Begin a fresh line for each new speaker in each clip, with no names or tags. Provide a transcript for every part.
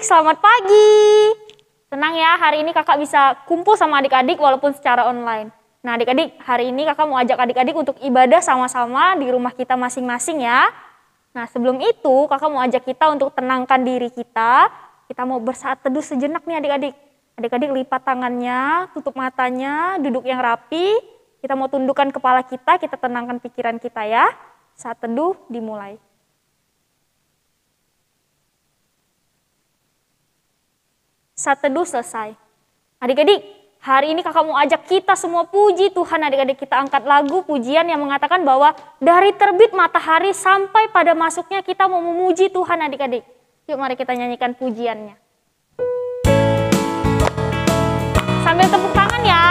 selamat pagi. Senang ya hari ini kakak bisa kumpul sama adik-adik walaupun secara online. Nah adik-adik, hari ini kakak mau ajak adik-adik untuk ibadah sama-sama di rumah kita masing-masing ya. Nah sebelum itu kakak mau ajak kita untuk tenangkan diri kita. Kita mau bersaat teduh sejenak nih adik-adik. Adik-adik lipat tangannya, tutup matanya, duduk yang rapi. Kita mau tundukkan kepala kita tenangkan pikiran kita ya. Saat teduh dimulai. Saat teduh selesai. Adik-adik, hari ini kakak mau ajak kita semua puji Tuhan. Adik-adik kita angkat lagu pujian yang mengatakan bahwa dari terbit matahari sampai pada masuknya kita mau memuji Tuhan adik-adik. Yuk mari kita nyanyikan pujiannya. Sambil tepuk tangan ya.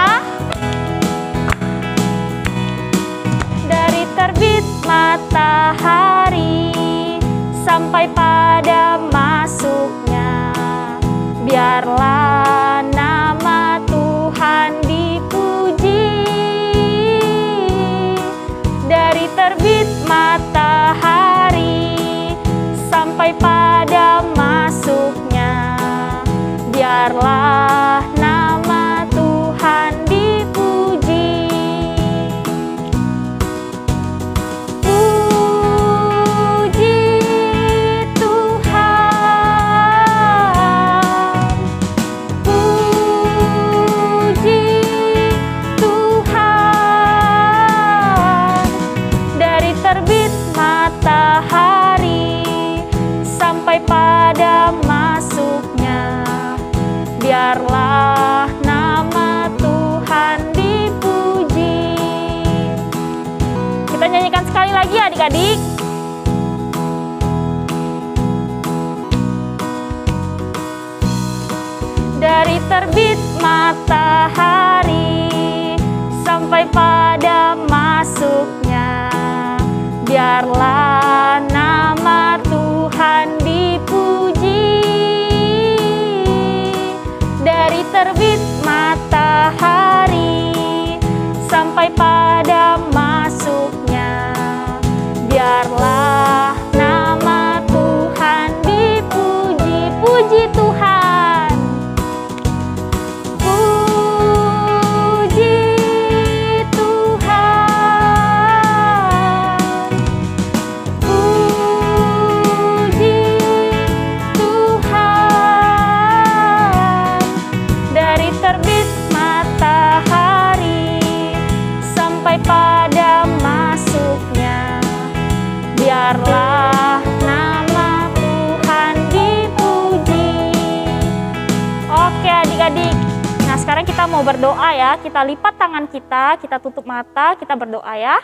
Dari terbit matahari sampai pada masuknya, biarlah nama Tuhan dipuji. Dari terbit matahari sampai pada masuknya, biarlah nama Tuhan dipuji. Pada masuknya, biarlah nama Tuhan dipuji. Kita nyanyikan sekali lagi adik-adik. Dari terbit matahari sampai pada masuknya, biarlah nama Tuhan dipuji. Dari terbit matahari sampai pada masuknya, biarlah nama Tuhan dipuji. Puji Tuhan. Puji Tuhan. Puji Tuhan. Dari terbit matahari sampai pada masuknya, biarlah nama Tuhan dipuji. Oke adik-adik, nah sekarang kita mau berdoa ya. Kita lipat tangan kita tutup mata, kita berdoa ya.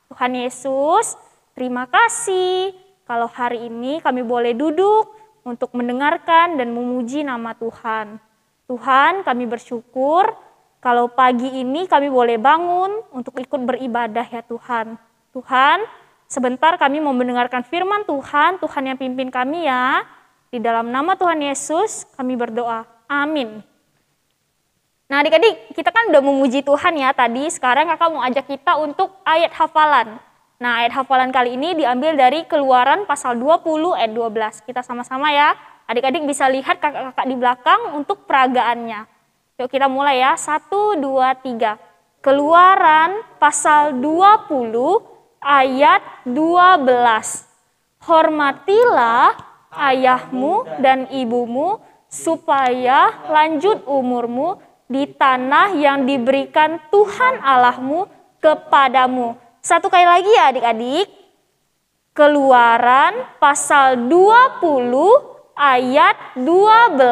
Tuhan Yesus, terima kasih kalau hari ini kami boleh duduk untuk mendengarkan dan memuji nama Tuhan. Tuhan, kami bersyukur kalau pagi ini kami boleh bangun untuk ikut beribadah ya Tuhan. Tuhan, sebentar kami mau mendengarkan firman Tuhan, Tuhan yang pimpin kami ya. Di dalam nama Tuhan Yesus kami berdoa. Amin. Nah adik-adik, kita kan udah memuji Tuhan ya tadi. Sekarang kakak mau ajak kita untuk ayat hafalan. Nah ayat hafalan kali ini diambil dari Keluaran pasal 20 ayat 12. Kita sama-sama ya. Adik-adik bisa lihat kakak-kakak di belakang untuk peragaannya. Yuk kita mulai ya. 1, 2, 3. Keluaran pasal 20 ayat 12. Hormatilah ayahmu dan ibumu supaya lanjut umurmu di tanah yang diberikan Tuhan Allahmu kepadamu. Satu kali lagi ya adik-adik. Keluaran pasal 20 ayat 12.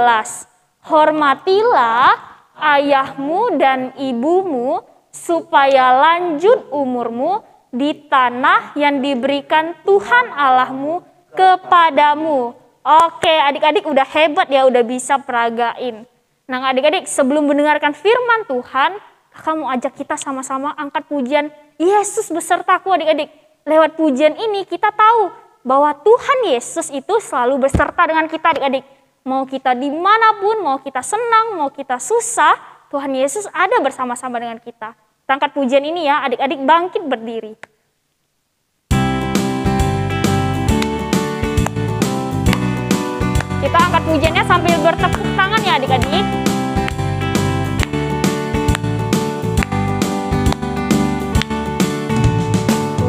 Hormatilah ayahmu dan ibumu supaya lanjut umurmu di tanah yang diberikan Tuhan Allahmu kepadamu. Oke adik-adik udah hebat ya, udah bisa peragain. Nah adik-adik sebelum mendengarkan firman Tuhan, kakak mau ajak kita sama-sama angkat pujian Yesus besertaku adik-adik. Lewat pujian ini kita tahu bahwa Tuhan Yesus itu selalu beserta dengan kita adik-adik. Mau kita dimanapun, mau kita senang, mau kita susah, Tuhan Yesus ada bersama-sama dengan kita. Kita angkat pujian ini ya, adik-adik bangkit berdiri. Kita angkat pujiannya sambil bertepuk tangan ya adik-adik.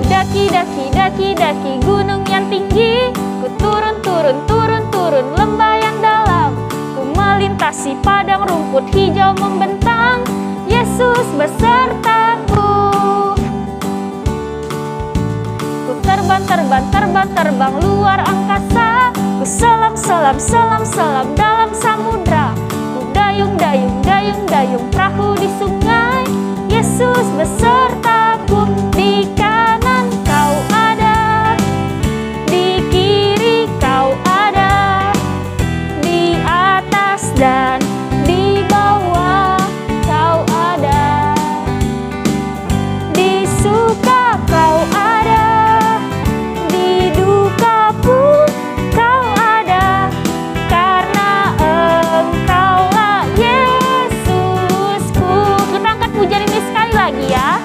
Daki, daki, daki, daki gunung yang tinggi, ku turun, turun, turun, turun lembah yang dalam, ku melintasi padang rumput hijau membentang, Yesus besertaku. Ku terbang, terbang, terbang, terbang luar angkasa, ku selam, selam, selam, selam dalam samudra, ku dayung, dayung, dayung, dayung perahu di sungai, Yesus besertaku. Di kanan kau ada, di kiri kau ada, di atas dan di bawah kau ada, di suka kau ada, di duka pun kau ada, karena Engkaulah Yesusku. Kita angkat pujian ini sekali lagi ya.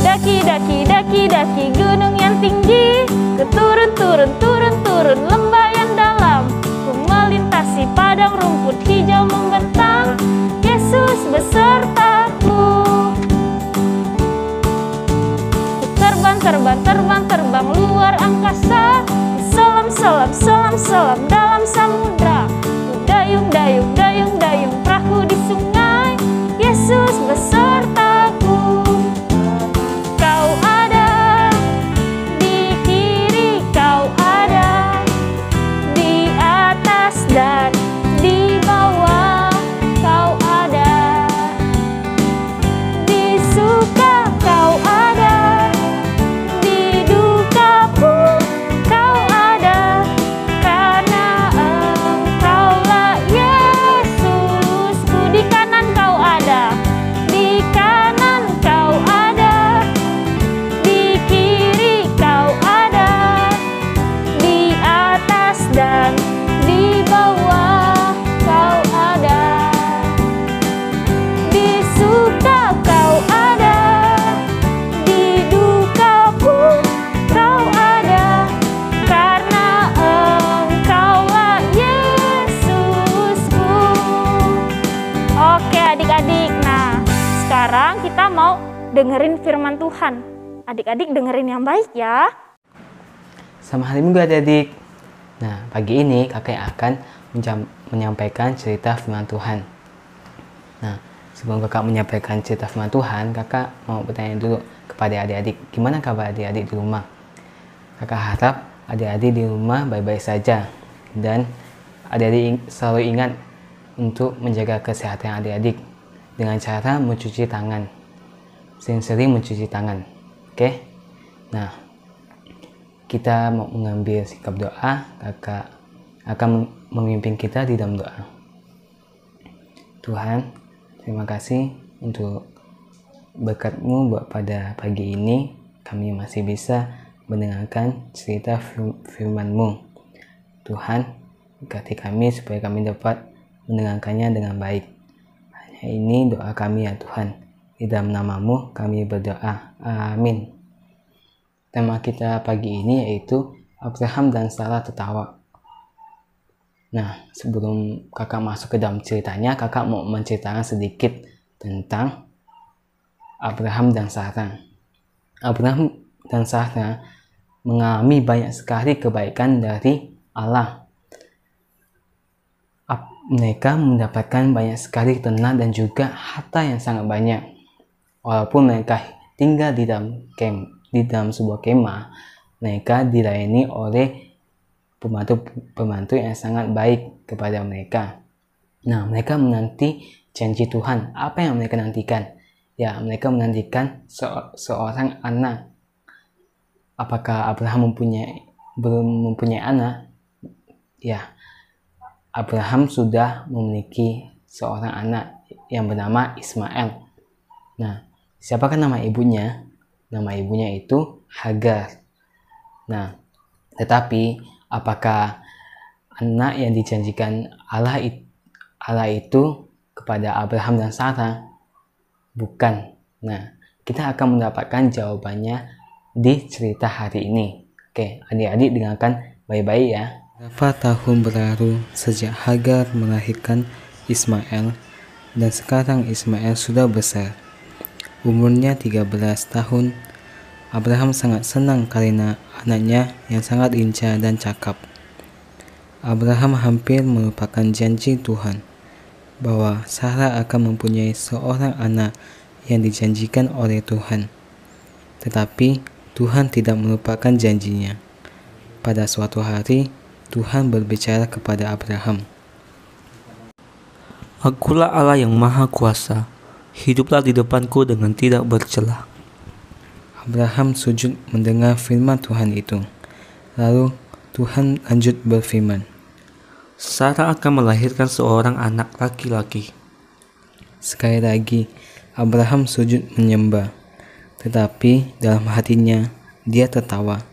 Daki, daki, daki, daki gunung yang tinggi, ku turun, turun, turun, turun lembah yang dalam, ku melintasi padang rumput hijau membentang, Yesus besertaku. Ku terbang, terbang, terbang, terbang luar angkasa, ku selam, selam, selam, selam dalam samudra, ku dayung, dayung, dayung, dayung perahu di sungai, Yesus besertaku. Kau ada, di kiri kau ada, di atas dan di bawah kau ada, di suka kau ada, di duka pun kau ada, karena Engkaulah Yesusku. Di kanan kau ada, di kanan kau ada, di kiri kau ada, di atas dan di bawah kau ada, di suka kau ada, di duka pun kau ada, karena Engkaulah Yesusku. Oke adik-adik, nah sekarang kita mau dengerin firman Tuhan. Adik-adik dengerin yang baik ya.
Selamat hari Minggu adik-adik. Nah, pagi ini kakak akan menyampaikan cerita firman Tuhan. Nah, sebelum kakak menyampaikan cerita firman Tuhan, kakak mau bertanya dulu kepada adik-adik, gimana kabar adik-adik di rumah? Kakak harap adik-adik di rumah baik-baik saja, dan adik-adik selalu ingat untuk menjaga kesehatan adik-adik dengan cara mencuci tangan, sering-sering mencuci tangan. Oke? Nah, kita mau mengambil sikap doa. Kakak akan memimpin kita di dalam doa. Tuhan, terima kasih untuk berkat-Mu buat pada pagi ini. Kami masih bisa mendengarkan cerita firman-Mu. Tuhan, berkati kami supaya kami dapat mendengarkannya dengan baik. Hanya ini doa kami ya Tuhan. Di dalam nama-Mu kami berdoa. Amin. Tema kita pagi ini yaitu Abraham dan Sarah tertawa. Nah, sebelum kakak masuk ke dalam ceritanya, kakak mau menceritakan sedikit tentang Abraham dan Sarah. Abraham dan Sarah mengalami banyak sekali kebaikan dari Allah. Mereka mendapatkan banyak sekali ternak dan juga harta yang sangat banyak. Walaupun mereka tinggal di dalam sebuah kemah, mereka dilayani oleh pembantu yang sangat baik kepada mereka. Nah, mereka menanti janji Tuhan. Apa yang mereka nantikan? Ya, mereka menantikan seorang anak. Apakah Abraham belum mempunyai anak? Ya, Abraham sudah memiliki seorang anak yang bernama Ismail. Nah, siapakah nama ibunya? Nama ibunya itu Hagar. Nah, tetapi apakah anak yang dijanjikan Allah itu kepada Abraham dan Sarah? Bukan. Nah, kita akan mendapatkan jawabannya di cerita hari ini. Oke, adik-adik dengarkan baik-baik ya. Beberapa tahun berlalu sejak Hagar melahirkan Ismail, dan sekarang Ismail sudah besar. Umurnya 13 tahun. Abraham sangat senang karena anaknya yang sangat lincah dan cakap. Abraham hampir melupakan janji Tuhan bahwa Sarah akan mempunyai seorang anak yang dijanjikan oleh Tuhan. Tetapi Tuhan tidak melupakan janjinya. Pada suatu hari, Tuhan berbicara kepada Abraham.
Akulah Allah yang Maha Kuasa. Hiduplah di depanku dengan tidak bercela.
Abraham sujud mendengar firman Tuhan itu. Lalu Tuhan lanjut berfirman,
Sarah akan melahirkan seorang anak laki-laki.
Sekali lagi Abraham sujud menyembah. Tetapi dalam hatinya dia tertawa.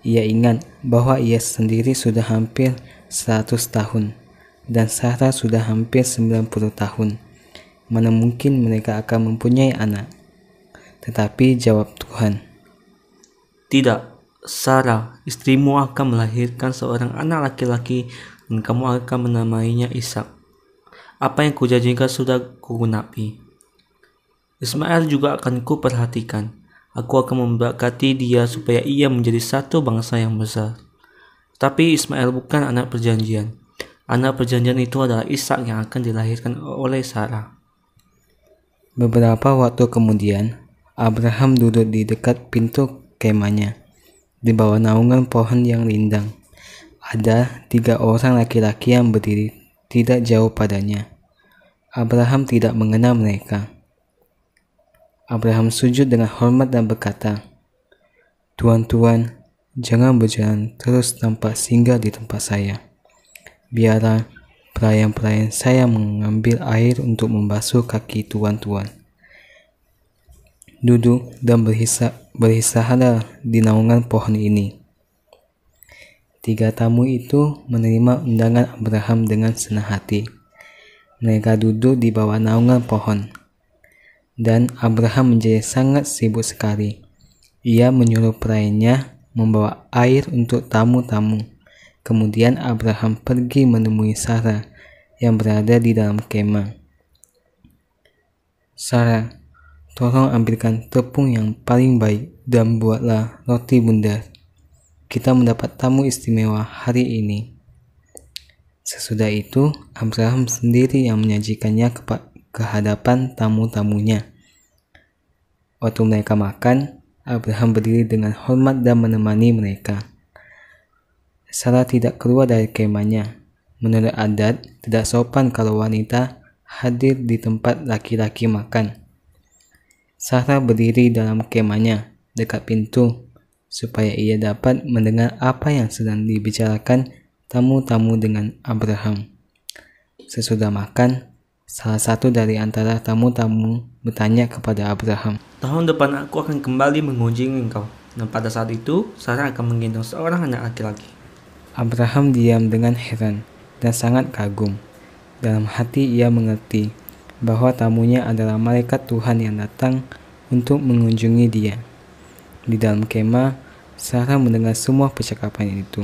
Ia ingat bahwa ia sendiri sudah hampir 100 tahun dan Sarah sudah hampir 90 tahun. Mana mungkin mereka akan mempunyai anak? Tetapi jawab Tuhan,
Tidak, Sarah, istrimu akan melahirkan seorang anak laki-laki dan kamu akan menamainya Ishak. Apa yang kujanjikan sudah kugenapi. Ismail juga akan kuperhatikan. Aku akan memberkati dia supaya ia menjadi satu bangsa yang besar. Tapi Ismail bukan anak perjanjian. Anak perjanjian itu adalah Ishak yang akan dilahirkan oleh Sarah.
Beberapa waktu kemudian, Abraham duduk di dekat pintu kemahnya, di bawah naungan pohon yang rindang. Ada 3 orang laki-laki yang berdiri tidak jauh padanya. Abraham tidak mengenal mereka. Abraham sujud dengan hormat dan berkata, Tuan-tuan, jangan berjalan terus tanpa singgah di tempat saya. Biarlah pelayan-pelayan saya mengambil air untuk membasuh kaki tuan-tuan. Duduk dan beristirahatlah di naungan pohon ini. 3 tamu itu menerima undangan Abraham dengan senang hati. Mereka duduk di bawah naungan pohon. Dan Abraham menjadi sangat sibuk sekali. Ia menyuruh pelayannya membawa air untuk tamu-tamu. Kemudian Abraham pergi menemui Sarah yang berada di dalam kemah. Sarah, tolong ambilkan tepung yang paling baik dan buatlah roti bundar. Kita mendapat tamu istimewa hari ini. Sesudah itu, Abraham sendiri yang menyajikannya ke hadapan tamu-tamunya. Waktu mereka makan, Abraham berdiri dengan hormat dan menemani mereka. Sarah tidak keluar dari kemahnya. Menurut adat, tidak sopan kalau wanita hadir di tempat laki-laki makan. Sarah berdiri dalam kemahnya, dekat pintu, supaya ia dapat mendengar apa yang sedang dibicarakan tamu-tamu dengan Abraham. Sesudah makan, salah satu dari antara tamu-tamu bertanya kepada Abraham,
Tahun depan aku akan kembali mengunjungi engkau. Dan pada saat itu, Sarah akan menggendong seorang anak laki-laki.
Abraham diam dengan heran dan sangat kagum. Dalam hati ia mengerti bahwa tamunya adalah malaikat Tuhan yang datang untuk mengunjungi dia. Di dalam kemah, Sarah mendengar semua percakapan itu.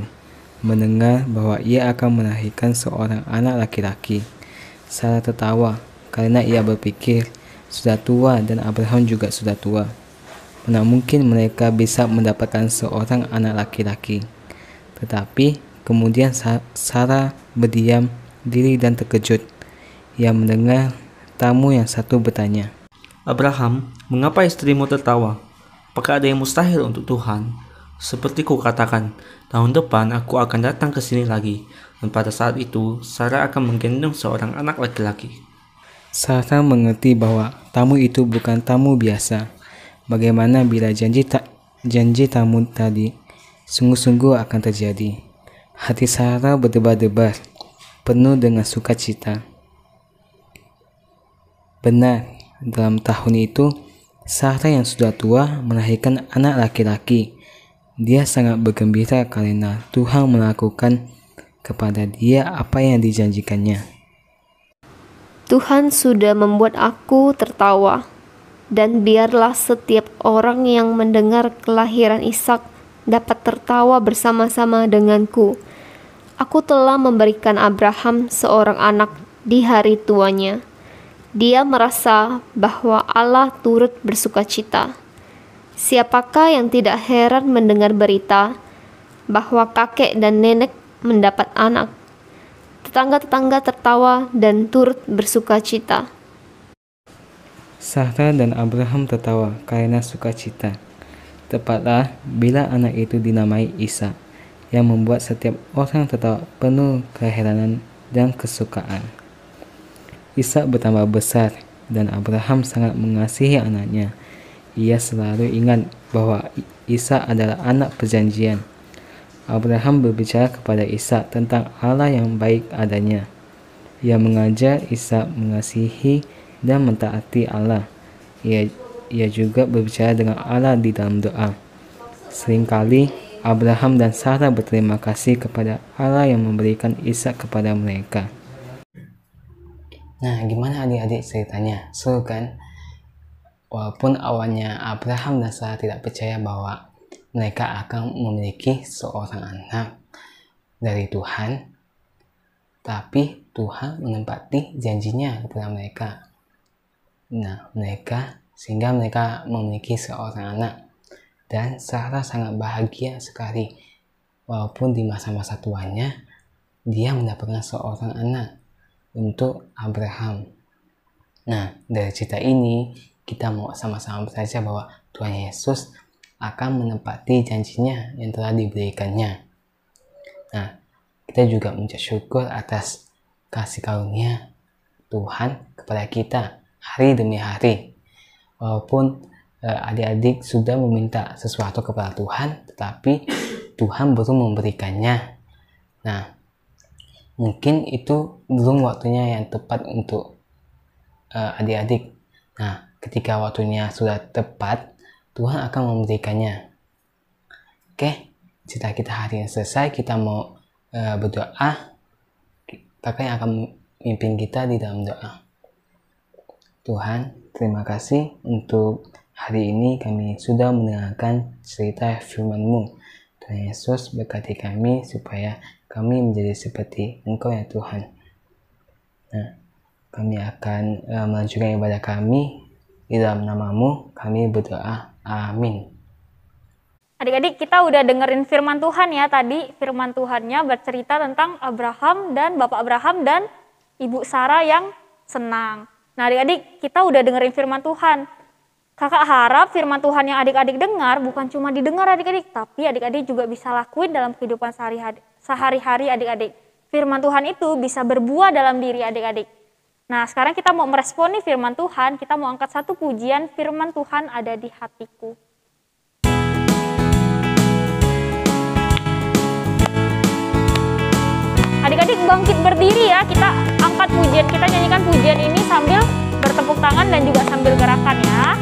Mendengar bahwa ia akan melahirkan seorang anak laki-laki. Sarah tertawa karena ia berpikir sudah tua dan Abraham juga sudah tua. Mana mungkin mereka bisa mendapatkan seorang anak laki-laki. Tetapi kemudian Sarah berdiam diri dan terkejut. Ia mendengar tamu yang satu bertanya,
Abraham, mengapa istrimu tertawa? Apakah ada yang mustahil untuk Tuhan? Seperti kukatakan, tahun depan aku akan datang ke sini lagi, dan pada saat itu Sarah akan menggendong seorang anak laki-laki.
Sarah mengerti bahwa tamu itu bukan tamu biasa. Bagaimana bila janji tamu tadi sungguh-sungguh akan terjadi? Hati Sarah berdebar-debar, penuh dengan sukacita. Benar, dalam tahun itu, Sarah yang sudah tua melahirkan anak laki-laki. Dia sangat bergembira karena Tuhan melakukan kepada dia apa yang dijanjikannya.
Tuhan sudah membuat aku tertawa, dan biarlah setiap orang yang mendengar kelahiran Ishak dapat tertawa bersama-sama denganku. Aku telah memberikan Abraham seorang anak di hari tuanya. Dia merasa bahwa Allah turut bersukacita. Siapakah yang tidak heran mendengar berita bahwa kakek dan nenek mendapat anak? Tetangga-tetangga tertawa dan turut bersukacita.
Sarah dan Abraham tertawa karena sukacita. Tepatlah bila anak itu dinamai Ishak, yang membuat setiap orang tertawa penuh keheranan dan kesukaan. Ishak bertambah besar dan Abraham sangat mengasihi anaknya. Ia selalu ingat bahwa Ishak adalah anak perjanjian. Abraham berbicara kepada Ishak tentang Allah yang baik adanya. Ia mengajar Ishak mengasihi dan mentaati Allah. Ia juga berbicara dengan Allah di dalam doa. Seringkali Abraham dan Sarah berterima kasih kepada Allah yang memberikan Ishak kepada mereka. Nah, gimana adik-adik ceritanya? Seru kan? Walaupun awalnya Abraham dan Sarah tidak percaya bahwa mereka akan memiliki seorang anak dari Tuhan, tapi Tuhan menepati janjinya kepada mereka. Nah, sehingga mereka memiliki seorang anak, dan Sarah sangat bahagia sekali. Walaupun di masa-masa tuanya, dia mendapatkan seorang anak untuk Abraham. Nah, dari cerita ini, kita mau sama-sama belajar bahwa Tuhan Yesus akan menepati janjinya yang telah diberikannya. Nah, kita juga mengucap syukur atas kasih karunia Tuhan kepada kita hari demi hari. Walaupun adik-adik sudah meminta sesuatu kepada Tuhan, tetapi Tuhan belum memberikannya. Nah, mungkin itu belum waktunya yang tepat untuk adik-adik. Nah, ketika waktunya sudah tepat, Tuhan akan memberikannya. Oke, cerita kita hari ini selesai. Kita mau berdoa. Kakak yang akan memimpin kita di dalam doa. Tuhan, terima kasih untuk hari ini kami sudah mendengarkan cerita firman-Mu. Tuhan Yesus berkati kami supaya kami menjadi seperti Engkau ya Tuhan. Nah, kami akan melanjutkan ibadah kami di dalam nama-Mu. Kami berdoa. Amin.
Adik-adik, kita udah dengerin firman Tuhan ya tadi. Firman Tuhannya bercerita tentang Abraham dan Bapak Abraham dan Ibu Sarah yang senang. Nah adik-adik, kita udah dengerin firman Tuhan. Kakak harap firman Tuhan yang adik-adik dengar bukan cuma didengar adik-adik, tapi adik-adik juga bisa lakuin dalam kehidupan sehari-hari adik-adik. Firman Tuhan itu bisa berbuah dalam diri adik-adik. Nah sekarang kita mau meresponi firman Tuhan, kita mau angkat satu pujian, firman Tuhan ada di hatiku. Adik-adik bangkit berdiri ya, kita angkat pujian, kita nyanyikan pujian ini sambil bertepuk tangan dan juga sambil gerakan ya.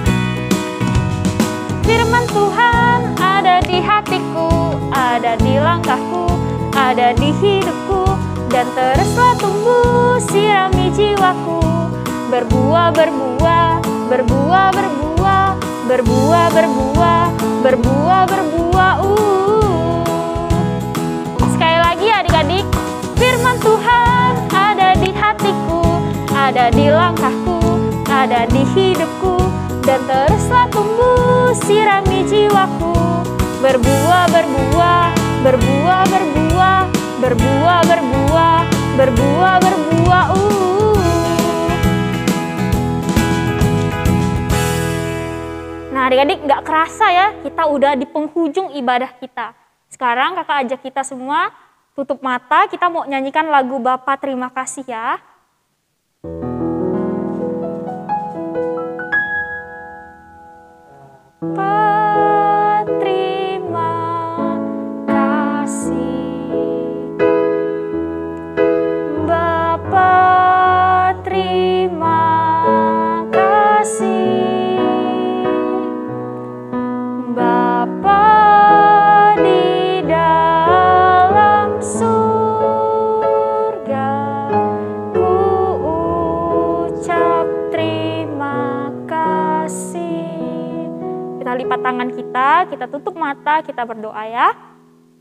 Firman Tuhan ada di hatiku, ada di langkahku, ada di hidupku, dan teruslah tumbuh sirami jiwaku. Berbuah, berbuah, berbuah, berbuah, berbuah, berbuah, berbuah, berbuah. Sekali lagi adik-adik, firman Tuhan ada di hatiku, ada di langkahku, ada di hidupku, dan teruslah tumbuh sirami jiwaku. Berbuah, berbuah, berbuah, berbuah, berbuah, berbuah, berbuah, berbuah. Nah adik-adik gak kerasa ya, kita udah di penghujung ibadah kita. Sekarang kakak ajak kita semua tutup mata, kita mau nyanyikan lagu Bapa Terima Kasih ya. Bapa terima kasih, Bapa terima kasih, Bapa di dalam surga, ku ucap terima kasih. Kita lipat tangan kita tutup mata, kita berdoa ya.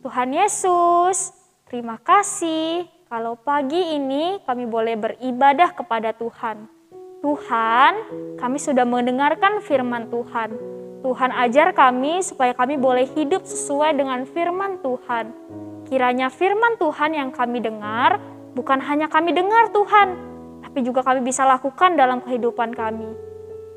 Tuhan Yesus, Terima kasih kalau pagi ini kami boleh beribadah kepada Tuhan. Tuhan, kami sudah mendengarkan firman Tuhan. Tuhan ajar kami supaya kami boleh hidup sesuai dengan firman Tuhan. Kiranya firman Tuhan yang kami dengar, bukan hanya kami dengar Tuhan, tapi juga kami bisa lakukan dalam kehidupan kami.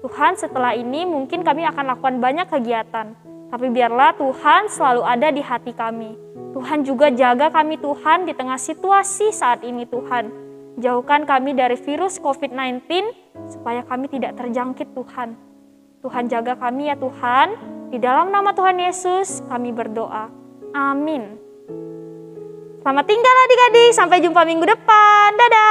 Tuhan, setelah ini mungkin kami akan lakukan banyak kegiatan, tapi biarlah Tuhan selalu ada di hati kami. Tuhan juga jaga kami Tuhan di tengah situasi saat ini Tuhan. Jauhkan kami dari virus COVID-19 supaya kami tidak terjangkit Tuhan. Tuhan jaga kami ya Tuhan. Di dalam nama Tuhan Yesus kami berdoa. Amin. Selamat tinggal adik-adik. Sampai jumpa minggu depan. Dadah.